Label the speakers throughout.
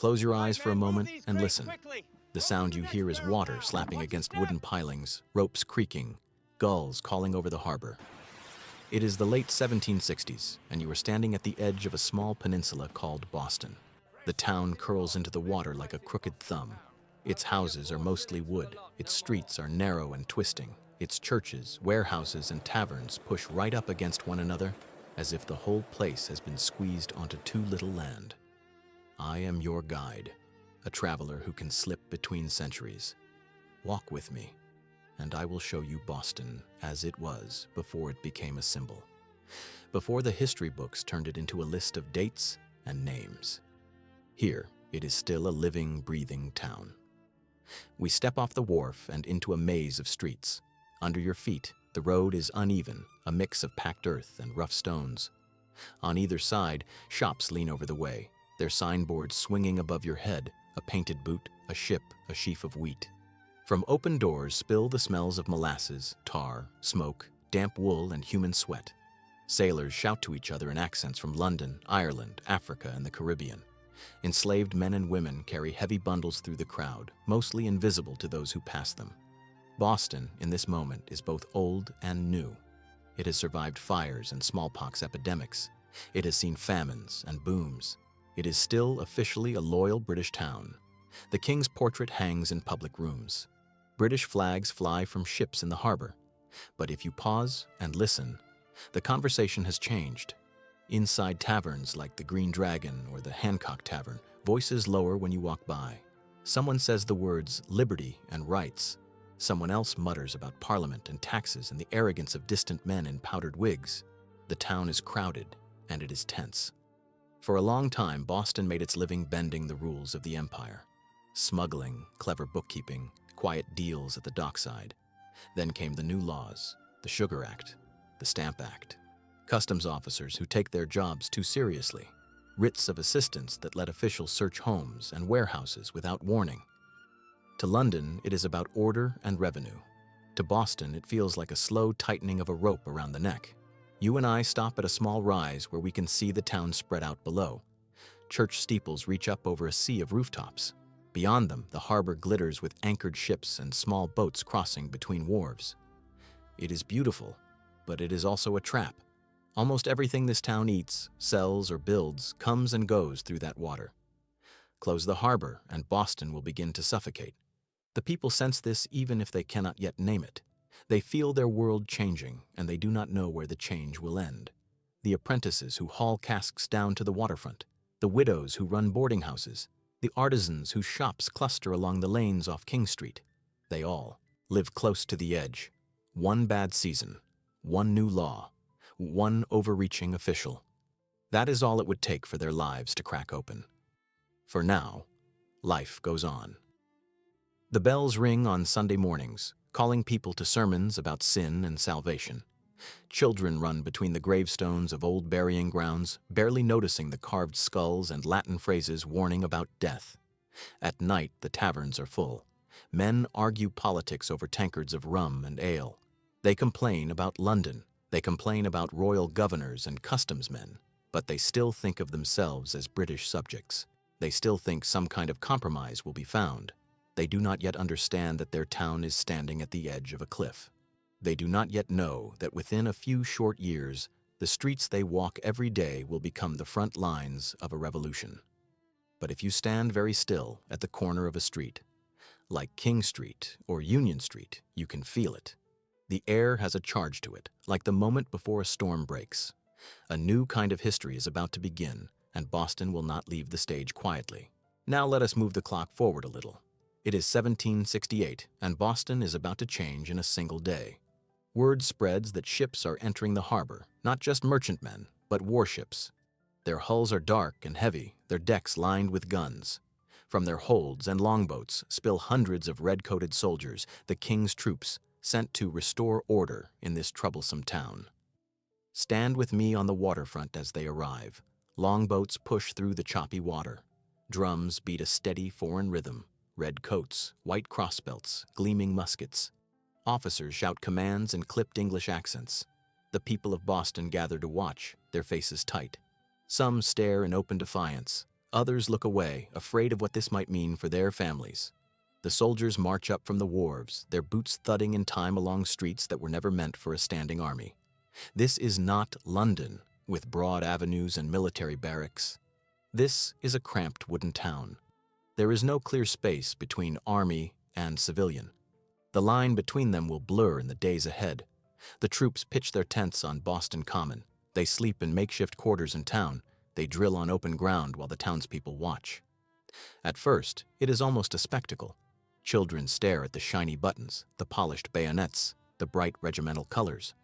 Speaker 1: Close your eyes for a moment and listen. The sound you hear is water slapping against wooden pilings, ropes creaking, gulls calling over the harbor. It is the late 1760s, and you are standing at the edge of a small peninsula called Boston. The town curls into the water like a crooked thumb. Its houses are mostly wood, its streets are narrow and twisting, its churches, warehouses, and taverns push right up against one another as if the whole place has been squeezed onto too little land. I am your guide, a traveler who can slip between centuries. Walk with me, and I will show you Boston as it was before it became a symbol, before the history books turned it into a list of dates and names. Here, it is still a living, breathing town. We step off the wharf and into a maze of streets. Under your feet, the road is uneven, a mix of packed earth and rough stones. On either side, shops lean over the way, their signboards swinging above your head, a painted boot, a ship, a sheaf of wheat. From open doors spill the smells of molasses, tar, smoke, damp wool, and human sweat. Sailors shout to each other in accents from London, Ireland, Africa, and the Caribbean. Enslaved men and women carry heavy bundles through the crowd, mostly invisible to those who pass them. Boston, in this moment, is both old and new. It has survived fires and smallpox epidemics. It has seen famines and booms. It is still officially a loyal British town. The King's portrait hangs in public rooms. British flags fly from ships in the harbor. But if you pause and listen, the conversation has changed. Inside taverns like the Green Dragon or the Hancock Tavern, voices lower when you walk by. Someone says the words liberty and rights. Someone else mutters about Parliament and taxes and the arrogance of distant men in powdered wigs. The town is crowded, and it is tense. For a long time, Boston made its living bending the rules of the empire. Smuggling, clever bookkeeping, quiet deals at the dockside. Then came the new laws, the Sugar Act, the Stamp Act. Customs officers who take their jobs too seriously. Writs of assistance that let officials search homes and warehouses without warning. To London, it is about order and revenue. To Boston, it feels like a slow tightening of a rope around the neck. You and I stop at a small rise where we can see the town spread out below. Church steeples reach up over a sea of rooftops. Beyond them, the harbor glitters with anchored ships and small boats crossing between wharves. It is beautiful, but it is also a trap. Almost everything this town eats, sells, or builds comes and goes through that water. Close the harbor, and Boston will begin to suffocate. The people sense this even if they cannot yet name it. They feel their world changing, and they do not know where the change will end. The apprentices who haul casks down to the waterfront, the widows who run boarding houses, the artisans whose shops cluster along the lanes off King Street, they all live close to the edge. One bad season, one new law, one overreaching official. That is all it would take for their lives to crack open. For now, life goes on. The bells ring on Sunday mornings, calling people to sermons about sin and salvation. Children run between the gravestones of old burying grounds, barely noticing the carved skulls and Latin phrases warning about death. At night, the taverns are full. Men argue politics over tankards of rum and ale. They complain about London. They complain about royal governors and customs men, but they still think of themselves as British subjects. They still think some kind of compromise will be found. They do not yet understand that their town is standing at the edge of a cliff. They do not yet know that within a few short years, the streets they walk every day will become the front lines of a revolution. But if you stand very still at the corner of a street, like King Street or Union Street, you can feel it. The air has a charge to it, like the moment before a storm breaks. A new kind of history is about to begin, and Boston will not leave the stage quietly. Now let us move the clock forward a little. It is 1768, and Boston is about to change in a single day. Word spreads that ships are entering the harbor, not just merchantmen, but warships. Their hulls are dark and heavy, their decks lined with guns. From their holds and longboats spill hundreds of red-coated soldiers, the king's troops, sent to restore order in this troublesome town. Stand with me on the waterfront as they arrive. Longboats push through the choppy water. Drums beat a steady foreign rhythm. Red coats, white crossbelts, gleaming muskets. Officers shout commands in clipped English accents. The people of Boston gather to watch, their faces tight. Some stare in open defiance. Others look away, afraid of what this might mean for their families. The soldiers march up from the wharves, their boots thudding in time along streets that were never meant for a standing army. This is not London, with broad avenues and military barracks. This is a cramped wooden town. There is no clear space between army and civilian. The line between them will blur in the days ahead. The troops pitch their tents on Boston Common. They sleep in makeshift quarters in town. They drill on open ground while the townspeople watch. At first, it is almost a spectacle. Children stare at the shiny buttons, the polished bayonets, the bright regimental colors.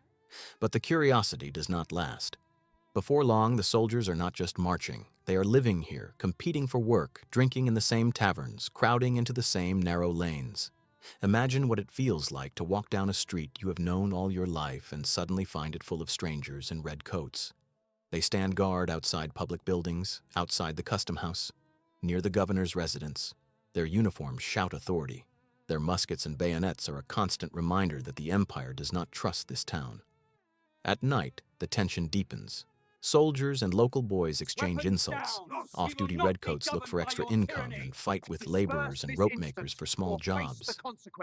Speaker 1: But the curiosity does not last. Before long, the soldiers are not just marching. They are living here, competing for work, drinking in the same taverns, crowding into the same narrow lanes. Imagine what it feels like to walk down a street you have known all your life and suddenly find it full of strangers in red coats. They stand guard outside public buildings, outside the custom house, near the governor's residence. Their uniforms shout authority. Their muskets and bayonets are a constant reminder that the empire does not trust this town. At night, the tension deepens. Soldiers and local boys exchange insults. Off-duty redcoats look for extra income and fight with laborers and rope makers for small jobs.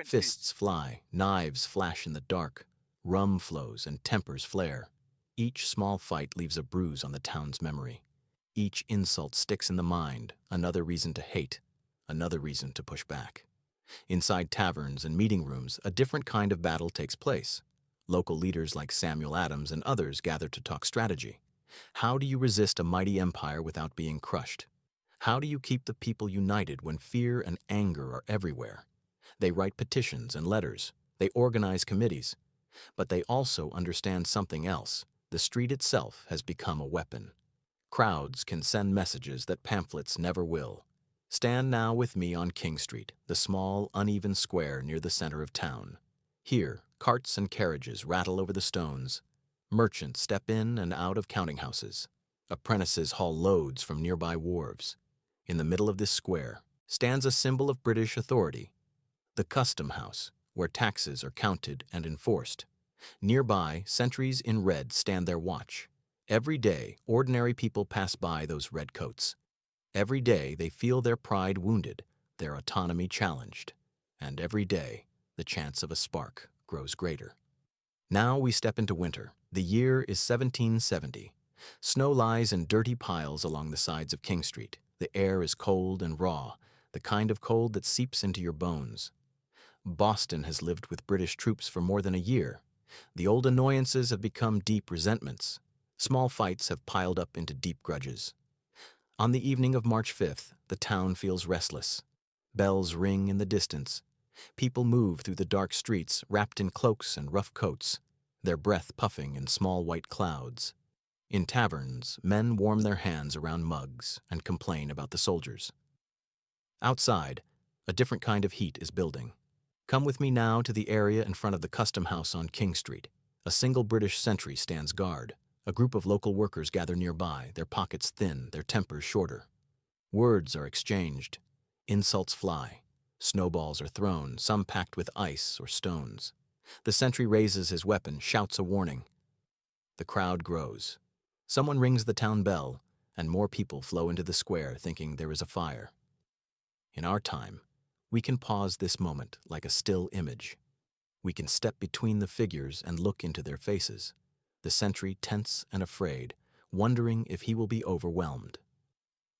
Speaker 1: Fists fly, knives flash in the dark, rum flows and tempers flare. Each small fight leaves a bruise on the town's memory. Each insult sticks in the mind, another reason to hate, another reason to push back. Inside taverns and meeting rooms, a different kind of battle takes place. Local leaders like Samuel Adams and others gather to talk strategy. How do you resist a mighty empire without being crushed? How do you keep the people united when fear and anger are everywhere? They write petitions and letters. They organize committees. But they also understand something else. The street itself has become a weapon. Crowds can send messages that pamphlets never will. Stand now with me on King Street, the small, uneven square near the center of town. Here, carts and carriages rattle over the stones. Merchants step in and out of counting houses. Apprentices haul loads from nearby wharves. In the middle of this square stands a symbol of British authority, the custom house, where taxes are counted and enforced. Nearby, sentries in red stand their watch. Every day, ordinary people pass by those red coats. Every day, they feel their pride wounded, their autonomy challenged. And every day, the chance of a spark grows greater. Now we step into winter. The year is 1770. Snow lies in dirty piles along the sides of King Street. The air is cold and raw, the kind of cold that seeps into your bones. Boston has lived with British troops for more than a year. The old annoyances have become deep resentments. Small fights have piled up into deep grudges. On the evening of March 5th, the town feels restless. Bells ring in the distance. People move through the dark streets, wrapped in cloaks and rough coats, their breath puffing in small white clouds. In taverns, men warm their hands around mugs and complain about the soldiers. Outside, a different kind of heat is building. Come with me now to the area in front of the custom house on King Street. A single British sentry stands guard. A group of local workers gather nearby, their pockets thin, their tempers shorter. Words are exchanged. Insults fly. Snowballs are thrown, some packed with ice or stones. The sentry raises his weapon, shouts a warning. The crowd grows. Someone rings the town bell, and more people flow into the square thinking there is a fire. In our time, we can pause this moment like a still image. We can step between the figures and look into their faces, the sentry tense and afraid, wondering if he will be overwhelmed.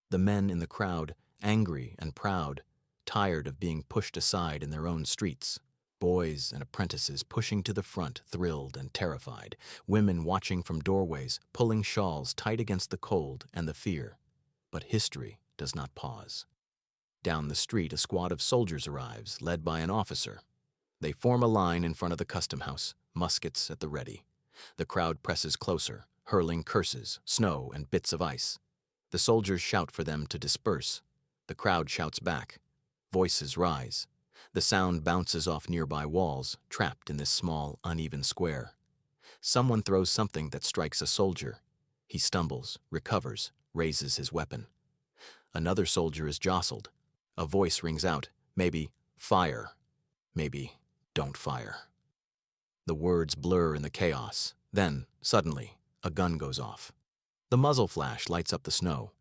Speaker 1: The men in the crowd, angry and proud, tired of being pushed aside in their own streets. Boys and apprentices pushing to the front, thrilled and terrified. Women watching from doorways, pulling shawls tight against the cold and the fear. But history does not pause. Down the street, a squad of soldiers arrives, led by an officer. They form a line in front of the custom house, muskets at the ready. The crowd presses closer, hurling curses, snow, and bits of ice. The soldiers shout for them to disperse. The crowd shouts back. Voices rise. The sound bounces off nearby walls, trapped in this small, uneven square. Someone throws something that strikes a soldier. He stumbles, recovers, raises his weapon. Another soldier is jostled. A voice rings out, maybe, fire, maybe, don't fire. The words blur in the chaos. Then, suddenly, a gun goes off. The muzzle flash lights up the snow.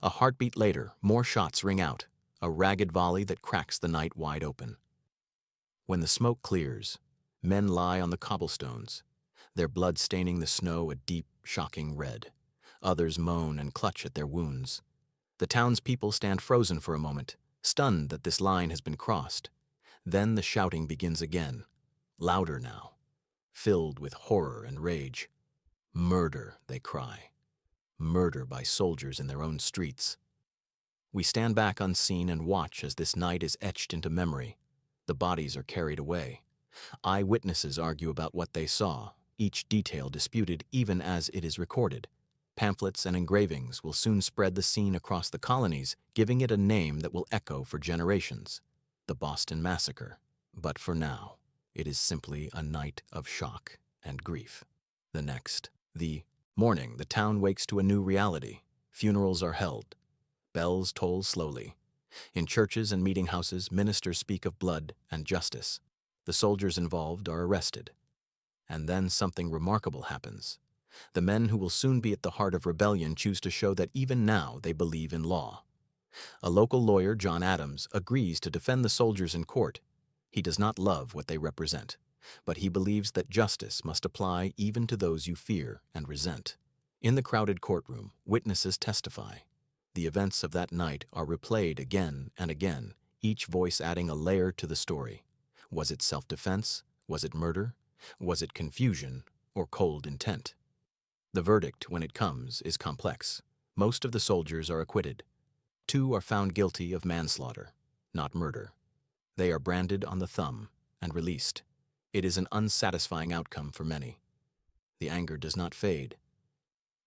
Speaker 1: A heartbeat later, more shots ring out, a ragged volley that cracks the night wide open. When the smoke clears, men lie on the cobblestones, their blood staining the snow a deep, shocking red. Others moan and clutch at their wounds. The townspeople stand frozen for a moment, stunned that this line has been crossed. Then the shouting begins again, louder now, filled with horror and rage. Murder, they cry. Murder by soldiers in their own streets. We stand back unseen and watch as this night is etched into memory. The bodies are carried away. Eyewitnesses argue about what they saw, each detail disputed even as it is recorded. Pamphlets and engravings will soon spread the scene across the colonies, giving it a name that will echo for generations: the Boston Massacre. But for now, it is simply a night of shock and grief. The next, the morning, the town wakes to a new reality. Funerals are held. Bells toll slowly. In churches and meeting houses, ministers speak of blood and justice. The soldiers involved are arrested. And then something remarkable happens. The men who will soon be at the heart of rebellion choose to show that even now they believe in law. A local lawyer, John Adams, agrees to defend the soldiers in court. He does not love what they represent, but he believes that justice must apply even to those you fear and resent. In the crowded courtroom, witnesses testify. The events of that night are replayed again and again, each voice adding a layer to the story. Was it self-defense? Was it murder? Was it confusion or cold intent? The verdict, when it comes, is complex. Most of the soldiers are acquitted. 2 are found guilty of manslaughter, not murder. They are branded on the thumb and released. It is an unsatisfying outcome for many. The anger does not fade.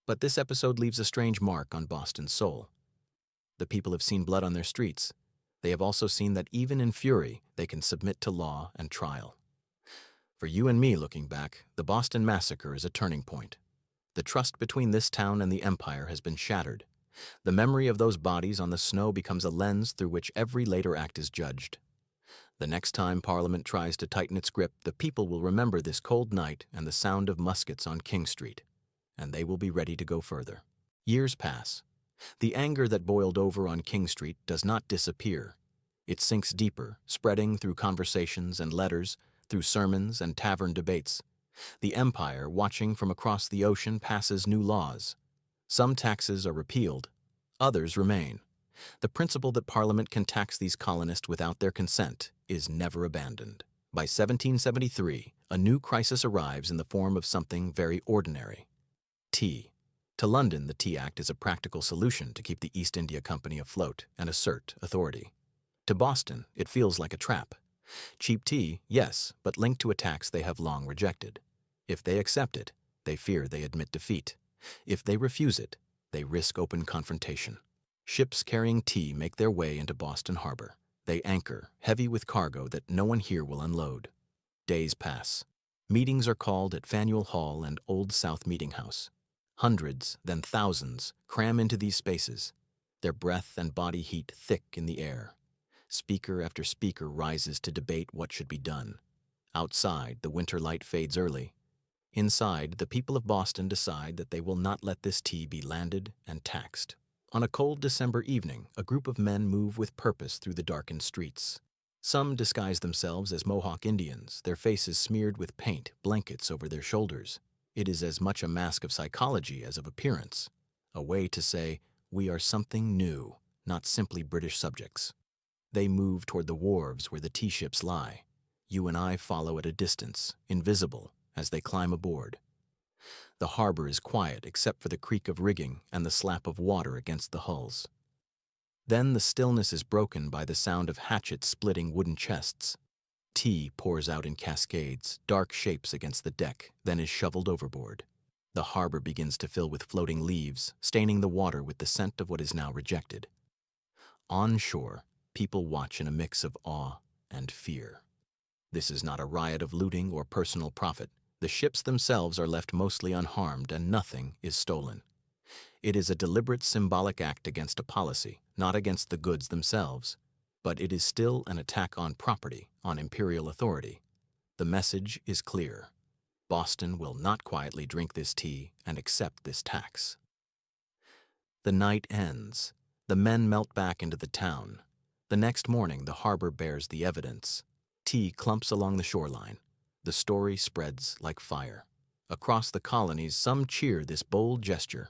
Speaker 1: But this episode leaves a strange mark on Boston's soul. The people have seen blood on their streets. They have also seen that even in fury, they can submit to law and trial. For you and me looking back, the Boston Massacre is a turning point. The trust between this town and the empire has been shattered. The memory of those bodies on the snow becomes a lens through which every later act is judged. The next time Parliament tries to tighten its grip, the people will remember this cold night and the sound of muskets on King Street, and they will be ready to go further. Years pass. The anger that boiled over on King Street does not disappear. It sinks deeper, spreading through conversations and letters, through sermons and tavern debates. The empire, watching from across the ocean, passes new laws. Some taxes are repealed, others remain. The principle that Parliament can tax these colonists without their consent is never abandoned. By 1773, a new crisis arrives in the form of something very ordinary: tea. To London, the Tea Act is a practical solution to keep the East India Company afloat and assert authority. To Boston, it feels like a trap. Cheap tea, yes, but linked to a tax they have long rejected. If they accept it, they fear they admit defeat. If they refuse it, they risk open confrontation. Ships carrying tea make their way into Boston Harbor. They anchor, heavy with cargo that no one here will unload. Days pass. Meetings are called at Faneuil Hall and Old South Meeting House. Hundreds, then thousands, cram into these spaces, their breath and body heat thick in the air. Speaker after speaker rises to debate what should be done. Outside, the winter light fades early. Inside, the people of Boston decide that they will not let this tea be landed and taxed. On a cold December evening, a group of men move with purpose through the darkened streets. Some disguise themselves as Mohawk Indians, their faces smeared with paint, blankets over their shoulders. It is as much a mask of psychology as of appearance, a way to say, we are something new, not simply British subjects. They move toward the wharves where the tea ships lie. You and I follow at a distance, invisible, as they climb aboard. The harbor is quiet except for the creak of rigging and the slap of water against the hulls. Then the stillness is broken by the sound of hatchets splitting wooden chests. Tea pours out in cascades, dark shapes against the deck, then is shoveled overboard. The harbor begins to fill with floating leaves, staining the water with the scent of what is now rejected. On shore, people watch in a mix of awe and fear. This is not a riot of looting or personal profit. The ships themselves are left mostly unharmed and nothing is stolen. It is a deliberate symbolic act against a policy, not against the goods themselves. But it is still an attack on property, on imperial authority. The message is clear. Boston will not quietly drink this tea and accept this tax. The night ends. The men melt back into the town. The next morning, the harbor bears the evidence. Tea clumps along the shoreline. The story spreads like fire. Across the colonies, some cheer this bold gesture.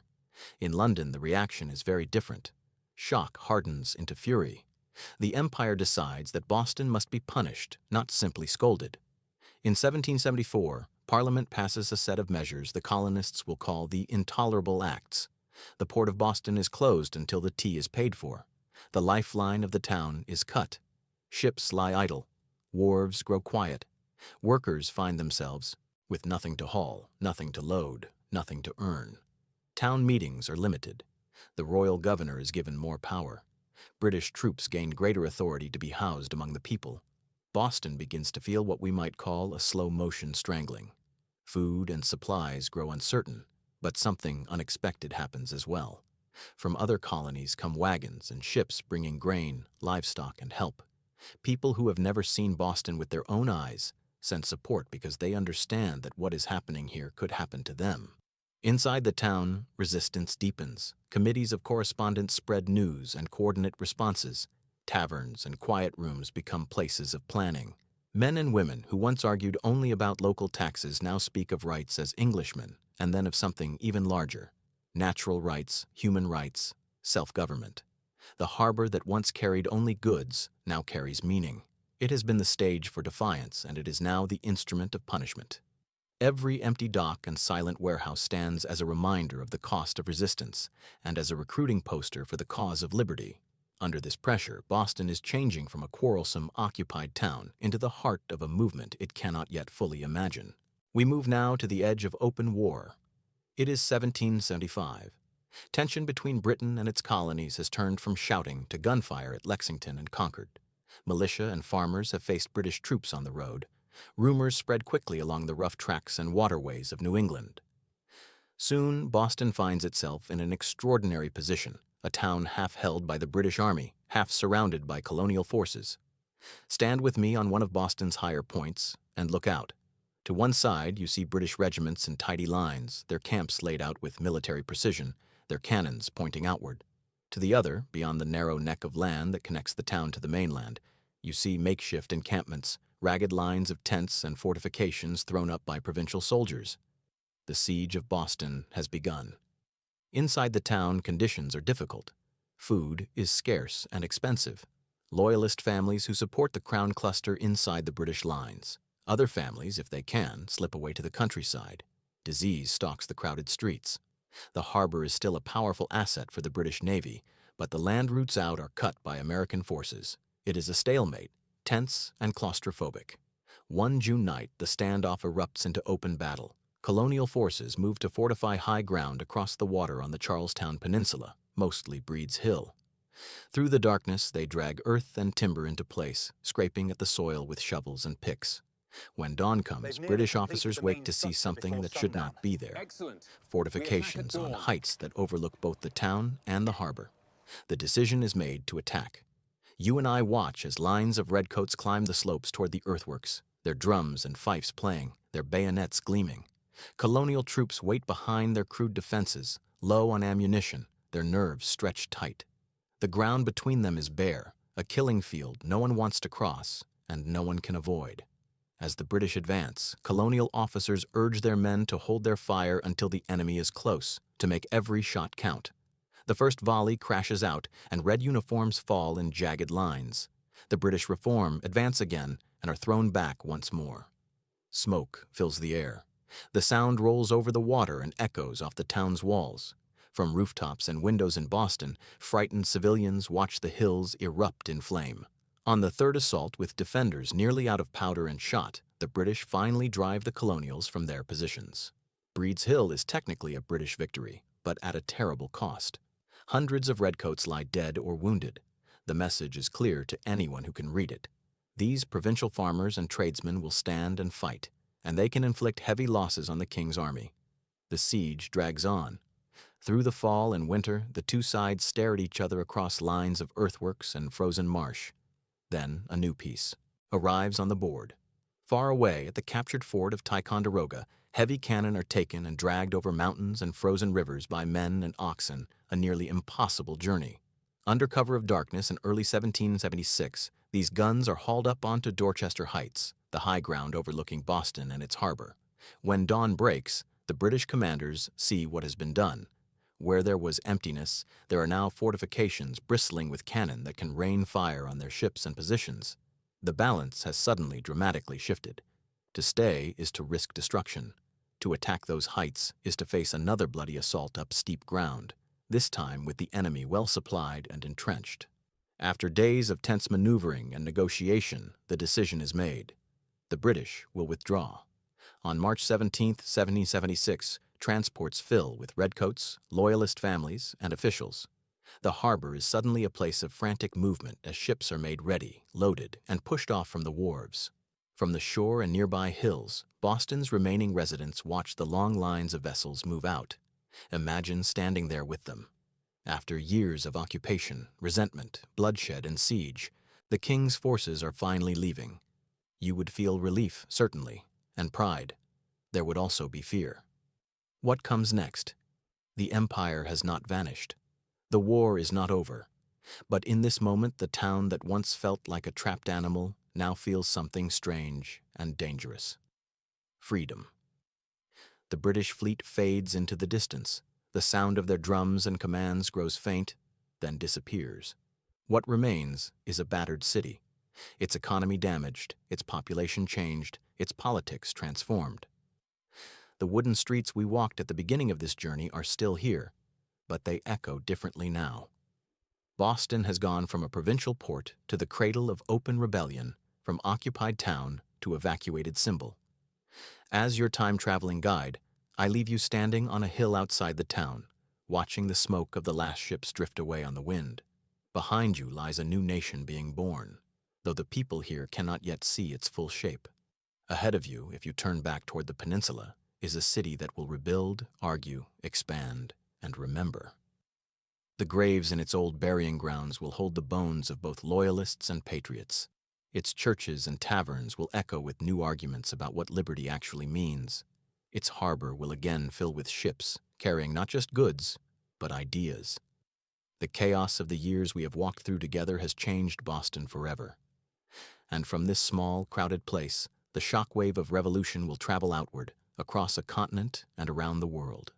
Speaker 1: In London, the reaction is very different. Shock hardens into fury. The Empire decides that Boston must be punished, not simply scolded. In 1774, Parliament passes a set of measures the colonists will call the Intolerable Acts. The port of Boston is closed until the tea is paid for. The lifeline of the town is cut. Ships lie idle. Wharves grow quiet. Workers find themselves with nothing to haul, nothing to load, nothing to earn. Town meetings are limited. The royal governor is given more power. British troops gain greater authority to be housed among the people. Boston begins to feel what we might call a slow-motion strangling. Food and supplies grow uncertain, but something unexpected happens as well. From other colonies come wagons and ships bringing grain, livestock, and help. People who have never seen Boston with their own eyes send support because they understand that what is happening here could happen to them. Inside the town, resistance deepens. Committees of correspondence spread news and coordinate responses. Taverns and quiet rooms become places of planning. Men and women who once argued only about local taxes now speak of rights as Englishmen, and then of something even larger: natural rights, human rights, self-government. The harbor that once carried only goods now carries meaning. It has been the stage for defiance, and it is now the instrument of punishment. Every empty dock and silent warehouse stands as a reminder of the cost of resistance and as a recruiting poster for the cause of liberty. Under this pressure, Boston is changing from a quarrelsome, occupied town into the heart of a movement it cannot yet fully imagine. We move now to the edge of open war. It is 1775. Tension between Britain and its colonies has turned from shouting to gunfire at Lexington and Concord. Militia and farmers have faced British troops on the road. Rumors spread quickly along the rough tracks and waterways of New England. Soon, Boston finds itself in an extraordinary position, a town half held by the British Army, half surrounded by colonial forces. Stand with me on one of Boston's higher points and look out. To one side, you see British regiments in tidy lines, their camps laid out with military precision, their cannons pointing outward. To the other, beyond the narrow neck of land that connects the town to the mainland, you see makeshift encampments, ragged lines of tents and fortifications thrown up by provincial soldiers. The siege of Boston has begun. Inside the town, conditions are difficult. Food is scarce and expensive. Loyalist families who support the Crown cluster inside the British lines. Other families, if they can, slip away to the countryside. Disease stalks the crowded streets. The harbor is still a powerful asset for the British Navy, but the land routes out are cut by American forces. It is a stalemate, tense and claustrophobic. One June night, the standoff erupts into open battle. Colonial forces move to fortify high ground across the water on the Charlestown Peninsula, mostly Breed's Hill. Through the darkness, they drag earth and timber into place, scraping at the soil with shovels and picks. When dawn comes, British officers wake to see something that should not be there. Fortifications on heights that overlook both the town and the harbor. The decision is made to attack. You and I watch as lines of redcoats climb the slopes toward the earthworks, their drums and fifes playing, their bayonets gleaming. Colonial troops wait behind their crude defenses, low on ammunition, their nerves stretched tight. The ground between them is bare, a killing field no one wants to cross and no one can avoid. As the British advance, colonial officers urge their men to hold their fire until the enemy is close, to make every shot count. The first volley crashes out, and red uniforms fall in jagged lines. The British reform, advance again, and are thrown back once more. Smoke fills the air. The sound rolls over the water and echoes off the town's walls. From rooftops and windows in Boston, frightened civilians watch the hills erupt in flame. On the third assault, with defenders nearly out of powder and shot, the British finally drive the colonials from their positions. Breed's Hill is technically a British victory, but at a terrible cost. Hundreds of redcoats lie dead or wounded. The message is clear to anyone who can read it. These provincial farmers and tradesmen will stand and fight, and they can inflict heavy losses on the King's army. The siege drags on. Through the fall and winter, the two sides stare at each other across lines of earthworks and frozen marsh. Then a new piece arrives on the board. Far away at the captured fort of Ticonderoga, heavy cannon are taken and dragged over mountains and frozen rivers by men and oxen, a nearly impossible journey. Under cover of darkness in early 1776, these guns are hauled up onto Dorchester Heights, the high ground overlooking Boston and its harbor. When dawn breaks, the British commanders see what has been done. Where there was emptiness, there are now fortifications bristling with cannon that can rain fire on their ships and positions. The balance has suddenly dramatically shifted. To stay is to risk destruction. To attack those heights is to face another bloody assault up steep ground, this time with the enemy well supplied and entrenched. After days of tense maneuvering and negotiation, the decision is made. The British will withdraw. On March 17, 1776, transports fill with redcoats, loyalist families, and officials. The harbor is suddenly a place of frantic movement as ships are made ready, loaded, and pushed off from the wharves. From the shore and nearby hills, Boston's remaining residents watch the long lines of vessels move out. Imagine standing there with them. After years of occupation, resentment, bloodshed, and siege, the king's forces are finally leaving. You would feel relief, certainly, and pride. There would also be fear. What comes next? The empire has not vanished. The war is not over. But in this moment, the town that once felt like a trapped animal now feels something strange and dangerous. Freedom. The British fleet fades into the distance. The sound of their drums and commands grows faint, then disappears. What remains is a battered city, its economy damaged, its population changed, its politics transformed. The wooden streets we walked at the beginning of this journey are still here, but they echo differently now. Boston has gone from a provincial port to the cradle of open rebellion, from occupied town to evacuated symbol. As your time-traveling guide, I leave you standing on a hill outside the town, watching the smoke of the last ships drift away on the wind. Behind you lies a new nation being born, though the people here cannot yet see its full shape. Ahead of you, if you turn back toward the peninsula, is a city that will rebuild, argue, expand, and remember. The graves in its old burying grounds will hold the bones of both loyalists and patriots. Its churches and taverns will echo with new arguments about what liberty actually means. Its harbor will again fill with ships, carrying not just goods, but ideas. The chaos of the years we have walked through together has changed Boston forever. And from this small, crowded place, the shockwave of revolution will travel outward, across a continent and around the world.